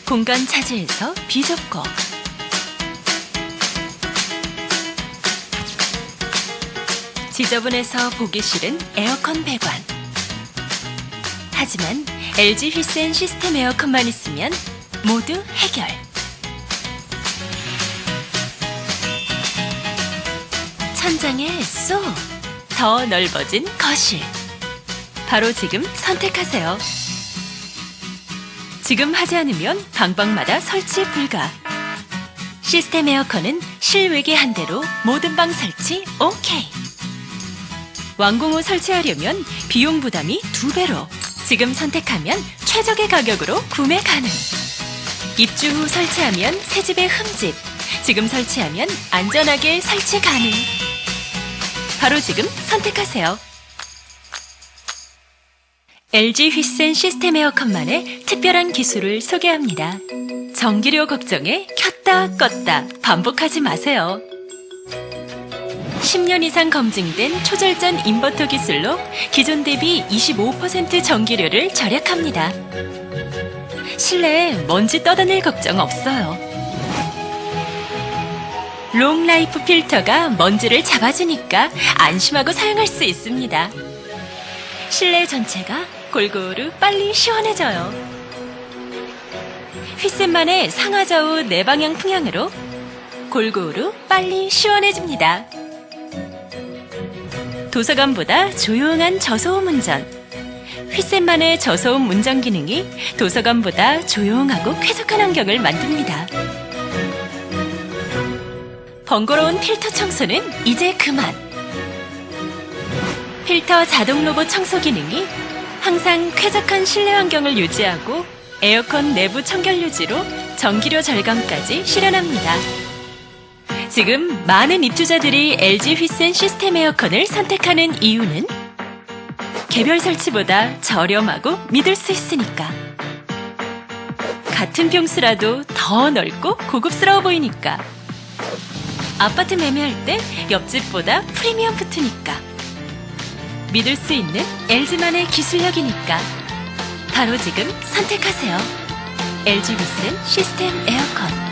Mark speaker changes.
Speaker 1: 공간 차지해서 비좁고 지저분해서 보기 싫은 에어컨 배관. 하지만 LG 휘센 시스템 에어컨만 있으면 모두 해결. 천장에 쏙 더 넓어진 거실. 바로 지금 선택하세요. 지금 하지 않으면 방방마다 설치 불가. 시스템 에어컨은 실외기 한 대로 모든 방 설치 OK. 완공 후 설치하려면 비용 부담이 2배로. 지금 선택하면 최적의 가격으로 구매 가능. 입주 후 설치하면 새집의 흠집. 지금 설치하면 안전하게 설치 가능. 바로 지금 선택하세요. LG 휘센 시스템 에어컨만의 특별한 기술을 소개합니다. 전기료 걱정에 켰다 껐다 반복하지 마세요. 10년 이상 검증된 초절전 인버터 기술로 기존 대비 25% 전기료를 절약합니다. 실내에 먼지 떠다닐 걱정 없어요. 롱라이프 필터가 먼지를 잡아주니까 안심하고 사용할 수 있습니다. 실내 전체가 골고루 빨리 시원해져요. 휘센만의 상하좌우 내방향 풍향으로 골고루 빨리 시원해집니다. 도서관보다 조용한 저소음 운전. 휘센만의 저소음 운전 기능이 도서관보다 조용하고 쾌적한 환경을 만듭니다. 번거로운 필터 청소는 이제 그만. 필터 자동 로봇 청소 기능이 항상 쾌적한 실내 환경을 유지하고 에어컨 내부 청결 유지로 전기료 절감까지 실현합니다. 지금 많은 입주자들이 LG 휘센 시스템 에어컨을 선택하는 이유는 개별 설치보다 저렴하고 믿을 수 있으니까. 같은 평수라도 더 넓고 고급스러워 보이니까. 아파트 매매할 때 옆집보다 프리미엄 붙으니까. 믿을 수 있는 LG만의 기술력이니까. 바로 지금 선택하세요. LG 휘센 시스템 에어컨.